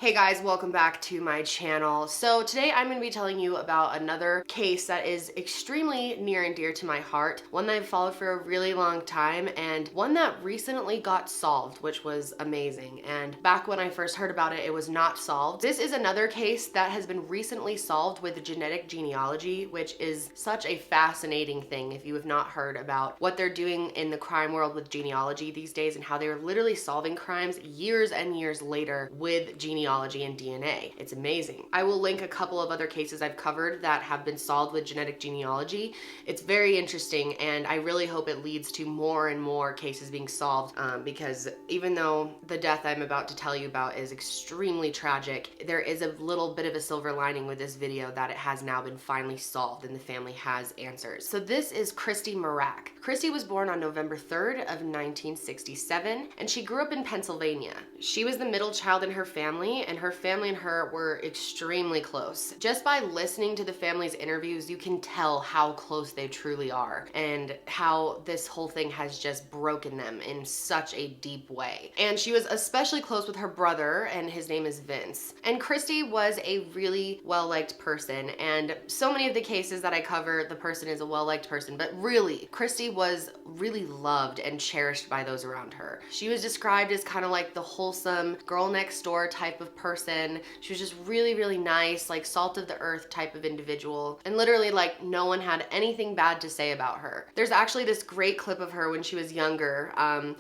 Hey guys, welcome back to my channel. So today I'm going to be telling you about another case that is extremely near and dear to my heart, one that I've followed for a really long time, and one that recently got solved, which was amazing. And back when I first heard about it, it was not solved. This is another case that has been recently solved with genetic genealogy, which is such a fascinating thing if you have not heard about what they're doing in the crime world with genealogy these days and how they are literally solving crimes years and years later with genealogy and DNA. It's amazing. I will link a couple of other cases I've covered that have been solved with genetic genealogy. It's very interesting, and I really hope it leads to more and more cases being solved because even though the death I'm about to tell you about is extremely tragic, there is a little bit of a silver lining with this video that it has now been finally solved and the family has answers. So this is Christy Mirack. Christy was born on November 3rd of 1967, and she grew up in Pennsylvania. She was the middle child in her family, and her family and her were extremely close. Just by listening to the family's interviews, you can tell how close they truly are and how this whole thing has just broken them in such a deep way. And she was especially close with her brother, and his name is Vince. And Christy was a really well-liked person, and so many of the cases that I cover, the person is a well-liked person, but really, Christy was really loved and cherished by those around her. She was described as kind of like the wholesome girl next door type of person. She was just really, really nice, like salt of the earth type of individual. And literally like no one had anything bad to say about her. There's actually this great clip of her when she was younger.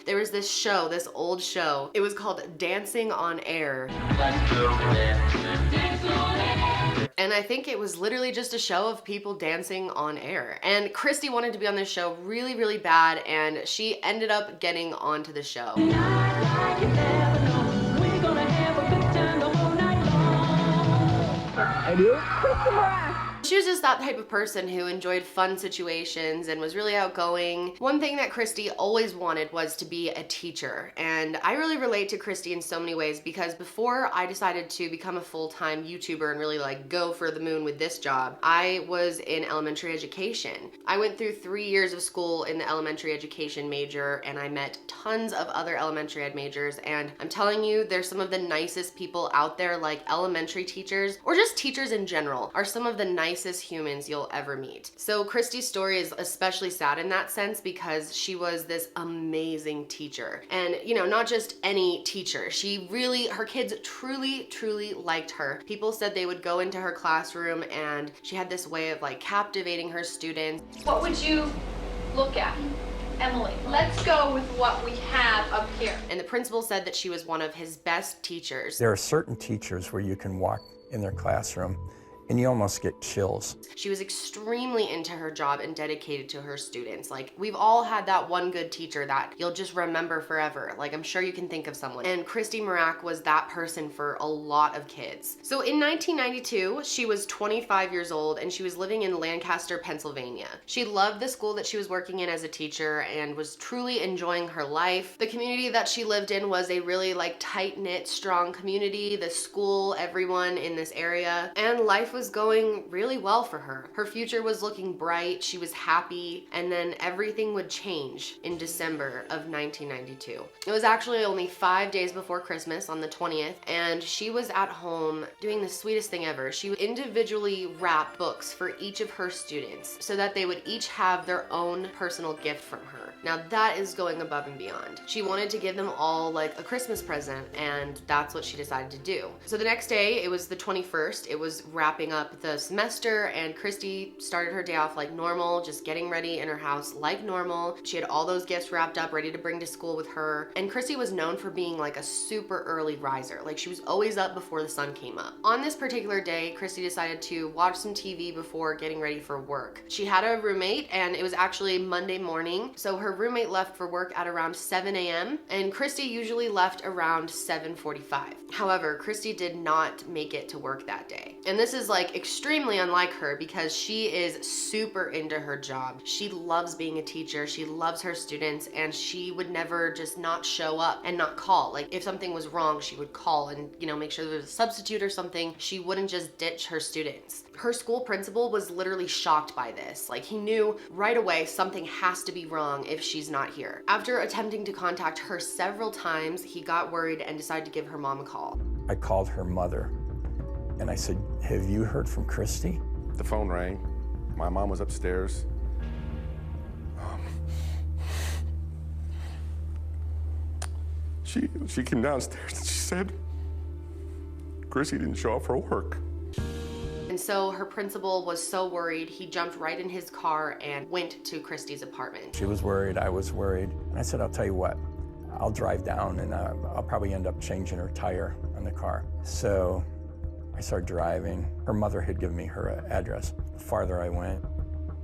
There was this show, this old show. It was called Dancing on Air. And I think it was literally just a show of people dancing on air. And Christy wanted to be on this show really, really bad, and she ended up getting onto the show. I do. Christy Mirack. She was just that type of person who enjoyed fun situations and was really outgoing. One thing that Christy always wanted was to be a teacher. And I really relate to Christy in so many ways because before I decided to become a full-time YouTuber and really like go for the moon with this job, I was in elementary education. I went through 3 years of school in the elementary education major, and I met tons of other elementary ed majors, and I'm telling you, they're some of the nicest people out there. Like elementary teachers or just teachers in general are some of the nicest humans you'll ever meet. So Christy's story is especially sad in that sense because she was this amazing teacher, and you know, not just any teacher. She really, her kids truly liked her. People said they would go into her classroom and she had this way of like captivating her students. What would you look at? Emily, let's go with what we have up here. And the principal said that she was one of his best teachers. There are certain teachers where you can walk in their classroom and you almost get chills. She was extremely into her job and dedicated to her students. Like, we've all had that one good teacher that you'll just remember forever. Like, I'm sure you can think of someone. And Christy Mirack was that person for a lot of kids. So in 1992, she was 25 years old and she was living in Lancaster, Pennsylvania. She loved the school that she was working in as a teacher and was truly enjoying her life. The community that she lived in was a really like tight-knit, strong community. The school, everyone in this area, and life was going really well for her. Her future was looking bright, she was happy, and then everything would change in December of 1992. It was actually only 5 days before Christmas on the 20th, and she was at home doing the sweetest thing ever. She would individually wrap books for each of her students so that they would each have their own personal gift from her. Now that is going above and beyond. She wanted to give them all like a Christmas present, and that's what she decided to do. So the next day, it was the 21st, it was wrapping up the semester, and Christy started her day off like normal, just getting ready in her house like normal. She had all those gifts wrapped up, ready to bring to school with her. And Christy was known for being like a super early riser. Like, she was always up before the sun came up. On this particular day, Christy decided to watch some TV before getting ready for work. She had a roommate, and it was actually Monday morning. So her roommate left for work at around 7 a.m. and Christy usually left around 7:45. However, Christy did not make it to work that day. And this is like extremely unlike her because she is super into her job. She loves being a teacher, she loves her students, and she would never just not show up and not call. Like, if something was wrong, she would call and, you know, make sure there was a substitute or something. She wouldn't just ditch her students. Her school principal was literally shocked by this. Like, he knew right away something has to be wrong if she's not here. After attempting to contact her several times, he got worried and decided to give her mom a call. I called her mother and I said, have you heard from Christy? The phone rang. My mom was upstairs. She came downstairs and she said, Christy didn't show up for work. And so her principal was so worried, he jumped right in his car and went to Christy's apartment. She was worried, I was worried. And I said, I'll tell you what, I'll drive down and I'll probably end up changing her tire on the car. So I started driving. Her mother had given me her address. The farther I went,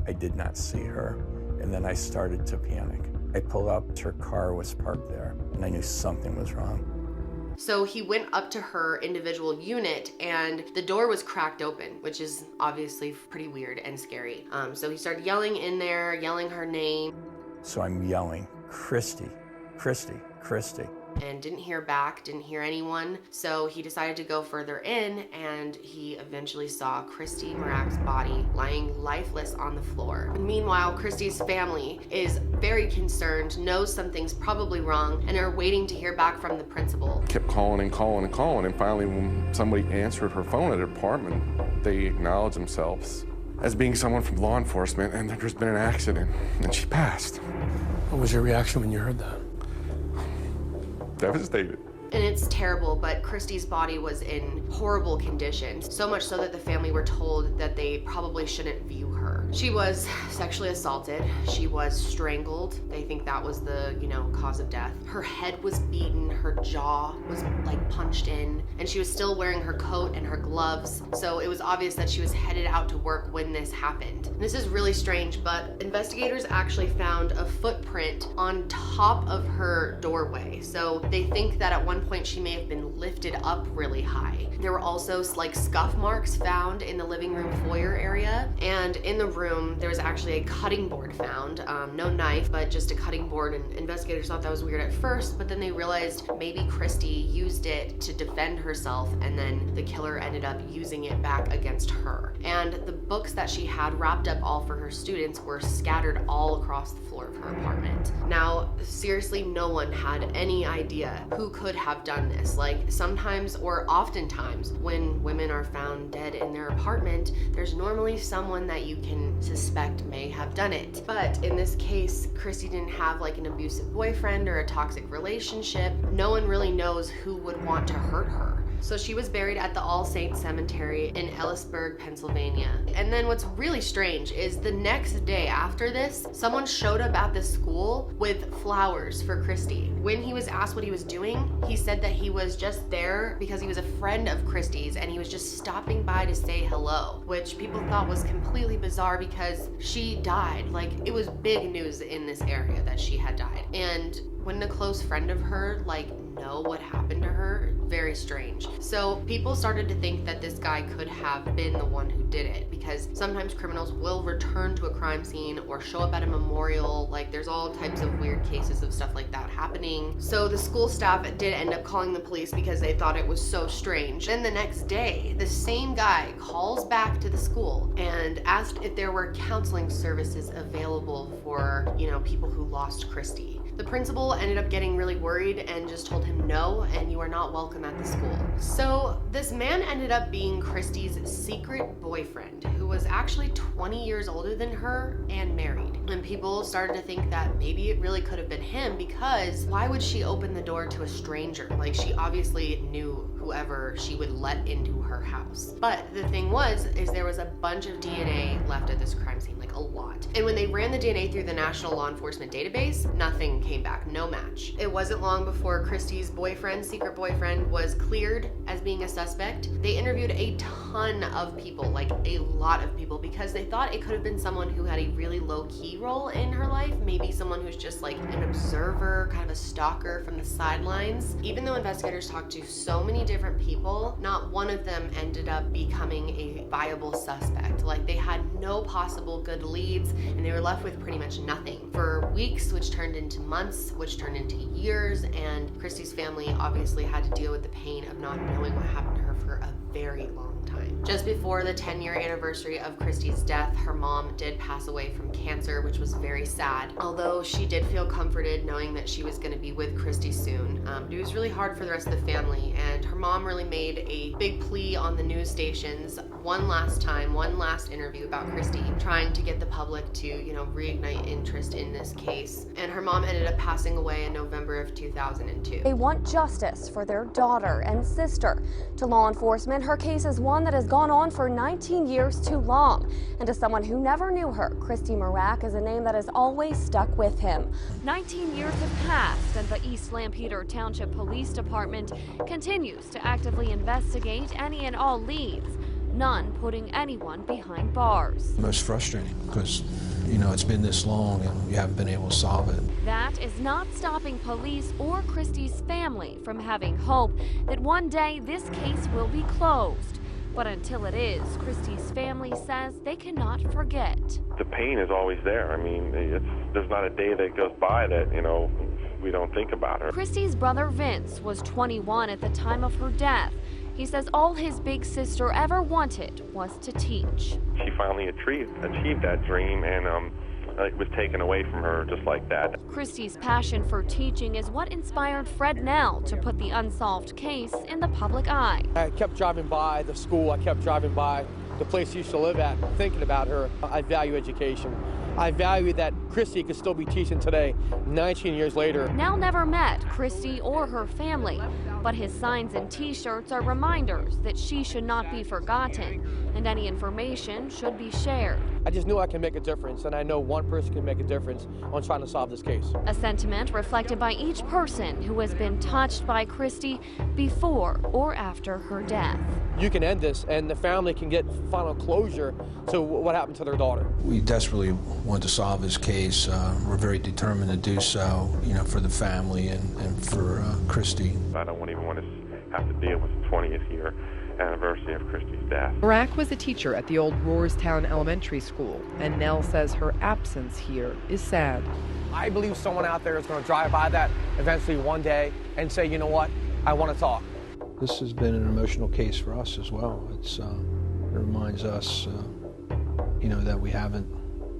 I did not see her. And then I started to panic. I pulled up, her car was parked there, and I knew something was wrong. So he went up to her individual unit and the door was cracked open, which is obviously pretty weird and scary. So he started yelling in there, yelling her name. So I'm yelling, Christy, Christy, Christy. And didn't hear back, didn't hear anyone. So he decided to go further in and he eventually saw Christy Mirack's body lying lifeless on the floor. And meanwhile, Christy's family is very concerned, knows something's probably wrong, and are waiting to hear back from the principal. Kept calling and calling and calling, and finally when somebody answered her phone at her apartment, they acknowledged themselves as being someone from law enforcement, and there's been an accident, and she passed. What was your reaction when you heard that? Devastated. And it's terrible, but Christy's body was in horrible condition, so much so that the family were told that they probably shouldn't view her. She was sexually assaulted. She was strangled. They think that was the, cause of death. Her head was beaten. Her jaw was punched in, and she was still wearing her coat and her gloves. So it was obvious that she was headed out to work when this happened. And this is really strange, but investigators actually found a footprint on top of her doorway. So they think that at one point she may have been lifted up really high. There were also scuff marks found in the living room foyer area, and in the room there was actually a cutting board found. No knife, but just a cutting board, and investigators thought that was weird at first, but then they realized maybe Christy used it to defend herself, and then the killer ended up using it back against her. And the books that she had wrapped up all for her students were scattered all across the floor of her apartment. Now, seriously, no one had any idea who could have done this. Sometimes or oftentimes when women are found dead in their apartment, there's normally someone that you can suspect may have done it. But in this case, Christy didn't have an abusive boyfriend or a toxic relationship. No one really knows who would want to hurt her. So she was buried at the All Saints Cemetery in Ellisburg, Pennsylvania. And then what's really strange is the next day after this, someone showed up at the school with flowers for Christy. When he was asked what he was doing, he said that he was just there because he was a friend of Christy's and he was just stopping by to say hello, which people thought was completely bizarre because she died. It was big news in this area that she had died. And wouldn't a close friend of her know what happened to her? Very strange. So people started to think that this guy could have been the one who did it, because sometimes criminals will return to a crime scene or show up at a memorial. There's all types of weird cases of stuff like that happening. So the school staff did end up calling the police because they thought it was so strange. Then the next day, the same guy calls back to the school and asked if there were counseling services available for, people who lost Christy. The principal ended up getting really worried and just told him no, and you are not welcome at the school. So this man ended up being Christy's secret boyfriend, who was actually 20 years older than her and married. And people started to think that maybe it really could have been him, because why would she open the door to a stranger? She obviously knew whoever she would let into her house. But the thing is there was a bunch of DNA left at this crime scene, a lot. And when they ran the DNA through the National Law Enforcement Database, nothing came back, no match. It wasn't long before Christy's secret boyfriend, was cleared as being a suspect. They interviewed a ton of people, a lot of people, because they thought it could have been someone who had a really low-key role in her life, maybe someone who's just an observer, kind of a stalker from the sidelines. Even though investigators talked to so many different people, not one of them ended up becoming a viable suspect. They had no possible good leads, and they were left with pretty much nothing. for weeks, which turned into months, which turned into years, and Christy's family obviously had to deal with the pain of not knowing what happened to her for a very long time. Just before the 10-year anniversary of Christy's death, her mom did pass away from cancer, which was very sad. Although she did feel comforted knowing that she was going to be with Christy soon. It was really hard for the rest of the family, and her mom really made a big plea on the news stations one last time, one last interview about Christy, trying to get the public to, reignite interest in this case. And her mom ended up passing away in November of 2002. They want justice for their daughter and sister. To law enforcement, her case is one that has gone on for 19 years too long. And to someone who never knew her, Christy Mirack is a name that has always stuck with him. 19 years have passed, and the East Lampeter Township Police Department continues to actively investigate any and all leads, none putting anyone behind bars. Most frustrating because, it's been this long and we haven't been able to solve it. That is not stopping police or Christy's family from having hope that one day this case will be closed. But until it is, Christy's family says they cannot forget. The pain is always there. I mean, there's not a day that goes by that, we don't think about her. Christy's brother Vince was 21 at the time of her death. He says all his big sister ever wanted was to teach. She finally achieved that dream, and it was taken away from her just like that. Christy's passion for teaching is what inspired Fred Nell to put the unsolved case in the public eye. I kept driving by the school, I kept driving by the place he used to live at, thinking about her. I value education. I value that Christy could still be teaching today, 19 years later. Nell never met Christy or her family, but his signs and t-shirts are reminders that she should not be forgotten, and any information should be shared. I just knew I can make a difference, and I know one person can make a difference on trying to solve this case. A sentiment reflected by each person who has been touched by Christy before or after her death. You can end this, and the family can get final closure to what happened to their daughter. We desperately want to solve this case. We're very determined to do so, for the family and for Christy. I don't even want to have to deal with the 20th year anniversary of Christy's death. Mirack was a teacher at the old Roarstown Elementary School, and Nell says her absence here is sad. I believe someone out there is going to drive by that eventually one day and say, you know what, I want to talk. This has been an emotional case for us as well. It reminds us, that we haven't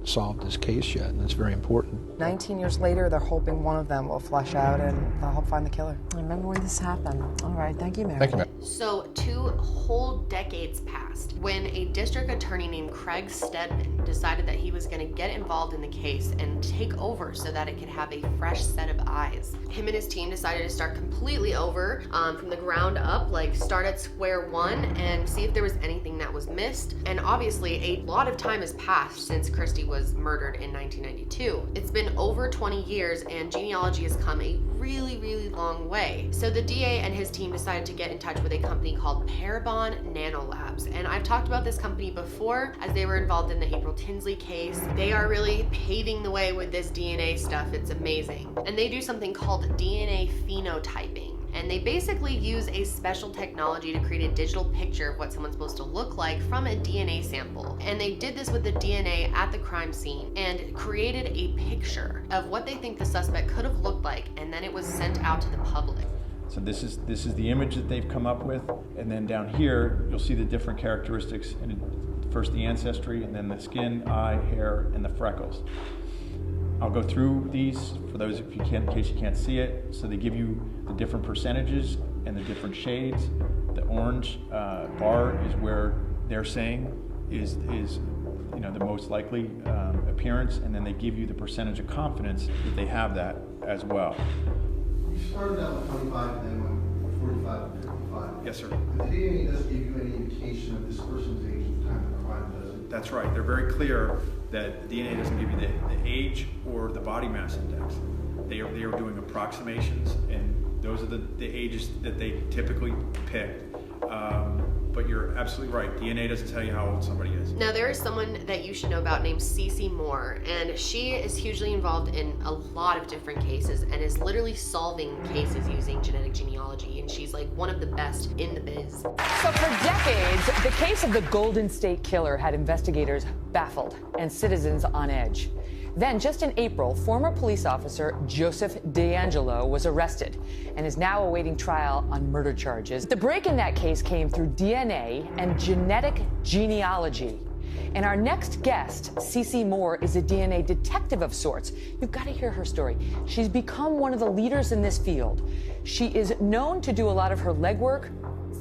solved this case yet, and it's very important. 19 years later, they're hoping one of them will flesh out and they'll help find the killer. I remember when this happened. All right, thank you, Mary. Thank you, Mary. So 2 whole decades passed when a district attorney named Craig Stedman decided that he was going to get involved in the case and take over so that it could have a fresh set of eyes. Him and his team decided to start completely over from the ground up, start at square one and see if there was anything that was missed. And obviously a lot of time has passed since Christy was murdered in 1992. It's been over 20 years and genealogy has come a really, really long way. So the DA and his team decided to get in touch with a company called Parabon Nanolabs. And I've talked about this company before as they were involved in the April Tinsley case. They are really paving the way with this DNA stuff. It's amazing. And they do something called DNA phenotyping. And they basically use a special technology to create a digital picture of what someone's supposed to look like from a DNA sample. And they did this with the DNA at the crime scene and created a picture of what they think the suspect could have looked like, and then it was sent out to the public. So this is the image that they've come up with, and then down here you'll see the different characteristics, and first the ancestry, and then the skin, eye, hair, and the freckles. I'll go through these for those in case you can't see it. So they give you the different percentages and the different shades. The orange bar is where they're saying is the most likely appearance, and then they give you the percentage of confidence that they have that as well. You started out with 25 and then went 45 and 55. Yes, sir. The DNA doesn't give you any indication of this person's age at the time of the crime, does it? That's right. They're very clear that the DNA doesn't give you the age or the body mass index. They are doing approximations, and those are the ages that they typically pick. But you're absolutely right. DNA doesn't tell you how old somebody is. Now, there is someone that you should know about named Cece Moore, and she is hugely involved in a lot of different cases and is literally solving cases using genetic genealogy, and she's one of the best in the biz. So for decades, the case of the Golden State Killer had investigators baffled and citizens on edge. Then, just in April, former police officer Joseph DeAngelo was arrested and is now awaiting trial on murder charges. The break in that case came through DNA and genetic genealogy. And our next guest, Cece Moore, is a DNA detective of sorts. You've got to hear her story. She's become one of the leaders in this field. She is known to do a lot of her legwork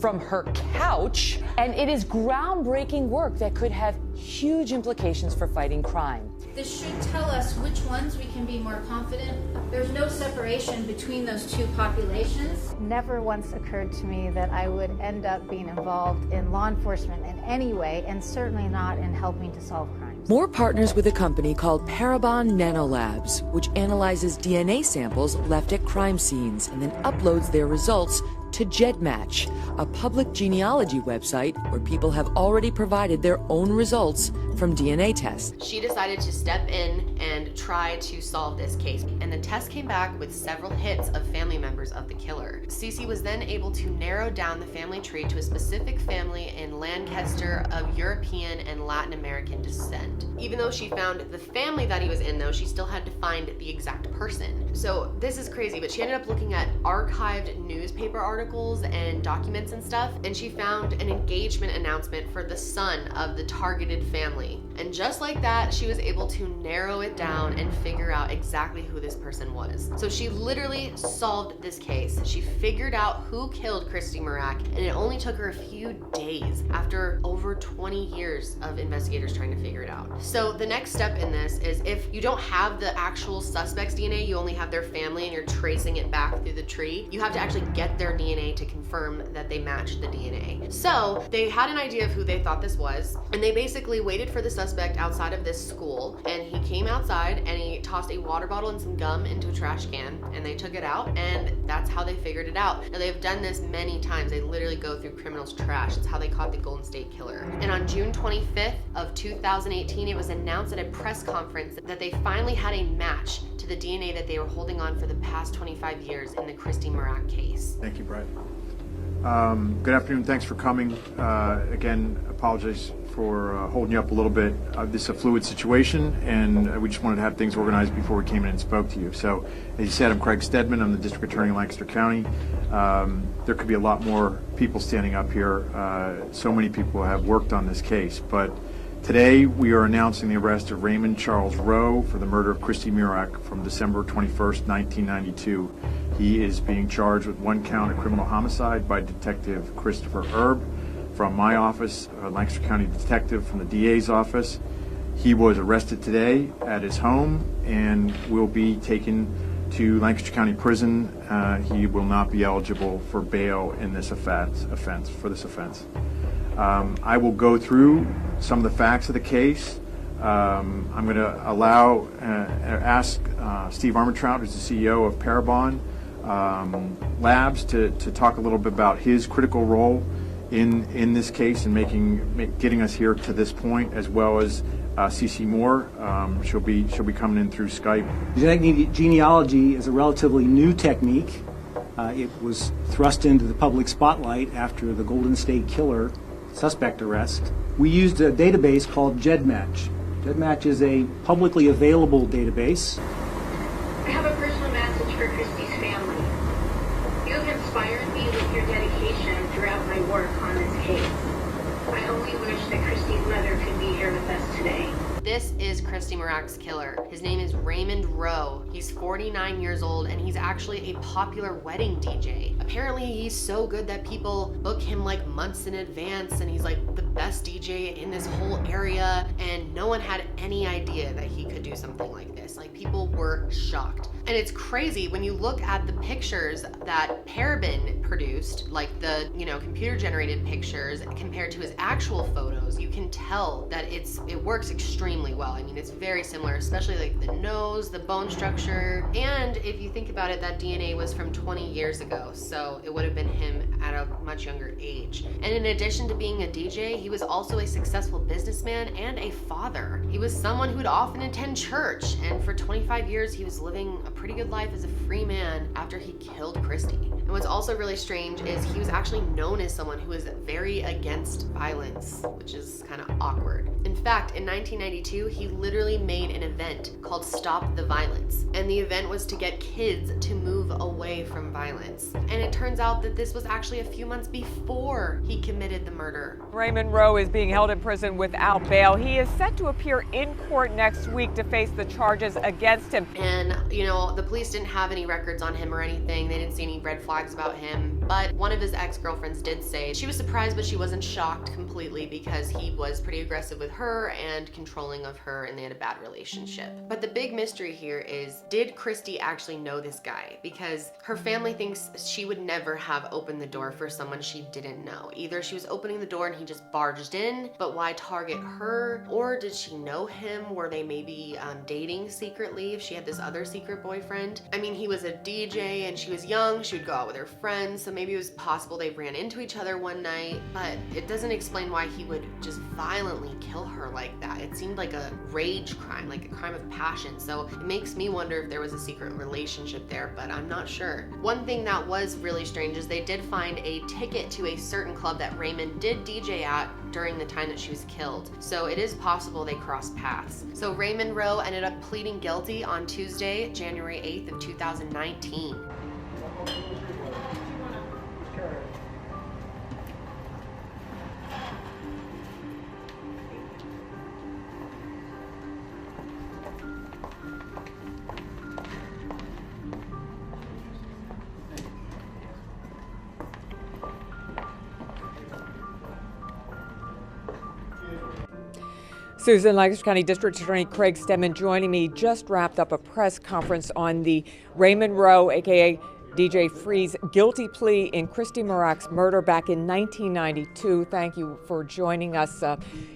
from her couch, and it is groundbreaking work that could have huge implications for fighting crime. This should tell us which ones we can be more confident. There's no separation between those two populations. Never once occurred to me that I would end up being involved in law enforcement in any way, and certainly not in helping to solve crimes. Moore partners with a company called Parabon Nanolabs, which analyzes DNA samples left at crime scenes and then uploads their results to GEDmatch, a public genealogy website where people have already provided their own results from DNA tests. She decided to step in and try to solve this case, and the test came back with several hits of family members of the killer. Cece was then able to narrow down the family tree to a specific family in Lancaster of European and Latin American descent. Even though she found the family that he was in, though, she still had to find the exact person. So this is crazy, but she ended up looking at archived newspaper articles and documents and stuff, and she found an engagement announcement for the son of the targeted family. And just like that, she was able to narrow it down and figure out exactly who this person was. So she literally solved this case. She figured out who killed Christy Mirack, and it only took her a few days after over 20 years of investigators trying to figure it out. So the next step in this is, if you don't have the actual suspect's DNA, you only have their family and you're tracing it back through the tree, you have to actually get their DNA to confirm that they match the DNA. So they had an idea of who they thought this was, and they basically waited for the suspect outside of this school, and he came outside and he tossed a water bottle and some gum into a trash can, and they took it out, and that's how they figured it out. Now, they've done this many times. They literally go through criminals' trash. It's how they caught the Golden State Killer. And on June 25th of 2018, it was announced at a press conference that they finally had a match to the DNA that they were holding on for the past 25 years in the Christy Mirack case. Thank you, Brett. Good afternoon. Thanks for coming. Again, apologize for holding you up a little bit. This is a fluid situation, and we just wanted to have things organized before we came in and spoke to you. So, as you said, I'm Craig Stedman. I'm the District Attorney in Lancaster County. There could be a lot more people standing up here. So many people have worked on this case, but today we are announcing the arrest of Raymond Charles Rowe for the murder of Christy Mirack from December 21st, 1992. He is being charged with one count of criminal homicide by Detective Christopher Erb from my office, Lancaster County Detective from the DA's office. He was arrested today at his home and will be taken to Lancaster County Prison. He will not be eligible for bail in this offense. I will go through some of the facts of the case. I'm going to ask Steve Armentrout, who's the CEO of Parabon Labs, to talk a little bit about his critical role in this case and getting us here to this point, as well as Cece Moore. She'll be coming in through Skype. Genetic genealogy is a relatively new technique. It was thrust into the public spotlight after the Golden State Killer suspect arrest. We used a database called GEDmatch. GEDmatch is a publicly available database. I have a personal message for Christy's family. You have inspired me with your dedication throughout my work on this case. I only wish that Christy's mother could be here with us today. This is Christy Mirack's killer. His name is Raymond Rowe. He's 49 years old, and he's actually a popular wedding DJ. Apparently, he's so good that people book him like months in advance, and he's like the best DJ in this whole area, and no one had any idea that he could do something like this. Like, people were shocked. And it's crazy when you look at the pictures that Parabon produced, like the, computer-generated pictures, compared to his actual photos, you can tell that it works extremely well. I mean, it's very similar, especially like the nose, the bone structure, and if you think about it, that DNA was from 20 years ago, so it would have been him at a much younger age. And in addition to being a DJ, he was also a successful businessman and a father. He was someone who would often attend church, and for 25 years he was living a pretty good life as a free man after he killed Christy. And what's also really strange is he was actually known as someone who was very against violence, which is kind of awkward. In fact, in 1992, he literally made an event called Stop the Violence. And the event was to get kids to move away from violence. And it turns out that this was actually a few months before he committed the murder. Raymond Rowe is being held in prison without bail. He is set to appear in court next week to face the charges against him. And, you know, the police didn't have any records on him or anything. They didn't see any red flags about him. But one of his ex-girlfriends did say she was surprised, but she wasn't shocked completely because he was pretty aggressive with her and controlling of her, and they had a bad relationship. But the big mystery here is, did Christy actually know this guy? Because her family thinks she would never have opened the door for someone she didn't know. Either she was opening the door and he just barged in, but why target her? Or did she know him? Were they maybe dating secretly if she had this other secret boyfriend? I mean, he was a DJ and she was young, she would go out with her friends, so maybe it was possible they ran into each other one night, but it doesn't explain why he would just violently kill her like that. It seemed like a rage crime, like a crime of passion, so it makes me wonder if there was a secret relationship there, but I'm not sure. One thing that was really strange is they did find a ticket to a certain club that Raymond did DJ at during the time that she was killed, so it is possible they crossed paths. So Raymond Rowe ended up pleading guilty on Tuesday, January 8th of 2019. Susan, Lancaster County District Attorney Craig Stedman joining me, just wrapped up a press conference on the Raymond Rowe, aka DJ Freeze, guilty plea in Christy Mirack's murder back in 1992. Thank you for joining us.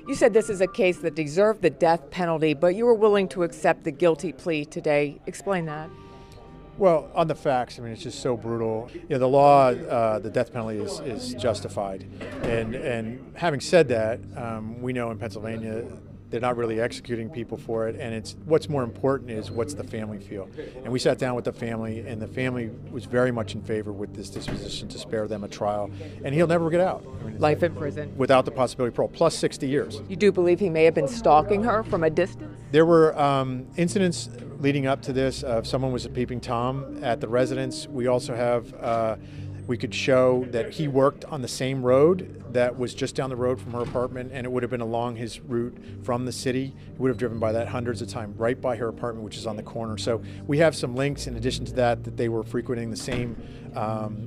You said this is a case that deserved the death penalty, but you were willing to accept the guilty plea today. Explain that. Well, on the facts, I mean, it's just so brutal. You know, the law, the death penalty is justified. And having said that, we know in Pennsylvania, they're not really executing people for it, and it's what's more important is what's the family feel. And we sat down with the family, and the family was very much in favor with this disposition to spare them a trial, and he'll never get out. I mean, life in prison. Without the possibility of parole, plus 60 years. You do believe he may have been stalking her from a distance? There were incidents leading up to this of someone was a peeping Tom at the residence. We also have we could show that he worked on the same road that was just down the road from her apartment, and it would have been along his route from the city. He would have driven by that hundreds of times, right by her apartment, which is on the corner. So we have some links in addition to that they were frequenting the same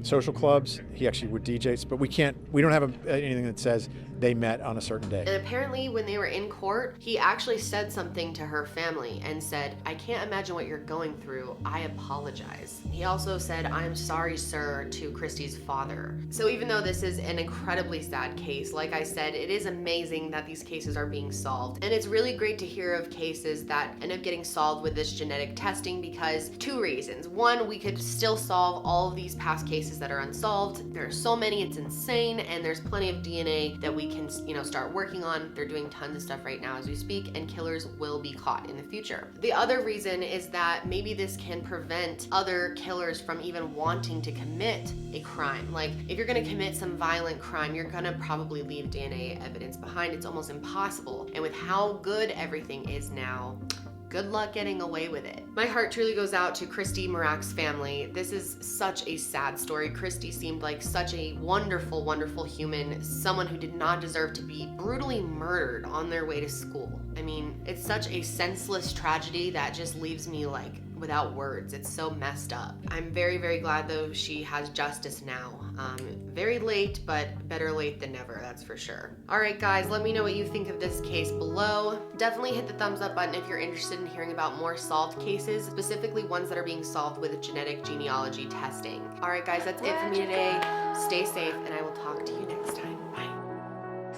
social clubs. He actually would DJ, but we don't have anything that says they met on a certain day. And apparently when they were in court, he actually said something to her family and said, "I can't imagine what you're going through. I apologize." He also said, "I'm sorry, sir," to Christy's father. So even though this is an incredibly sad case, like I said, it is amazing that these cases are being solved. And it's really great to hear of cases that end up getting solved with this genetic testing because two reasons. One, we could still solve all of these past cases that are unsolved. There are so many, it's insane, and there's plenty of DNA that we can, start working on. They're doing tons of stuff right now as we speak, and killers will be caught in the future. The other reason is that maybe this can prevent other killers from even wanting to commit a crime. Like, if you're gonna commit some violent crime, you're gonna probably leave DNA evidence behind. It's almost impossible. And with how good everything is now, good luck getting away with it. My heart truly goes out to Christy Mirack's family. This is such a sad story. Christy seemed like such a wonderful, wonderful human, someone who did not deserve to be brutally murdered on their way to school. I mean, it's such a senseless tragedy that just leaves me without words. It's so messed up. I'm very, very glad though she has justice now. Very late, but better late than never, that's for sure. All right guys, let me know what you think of this case below. Definitely hit the thumbs up button if you're interested in hearing about more solved cases, specifically ones that are being solved with genetic genealogy testing. All right guys, that's it for me today. Stay safe, and I will talk to you next time. Bye.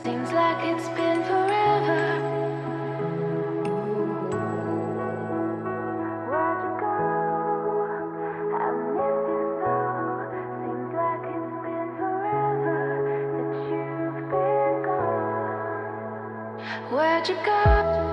Seems like it's been forever. Where'd you go?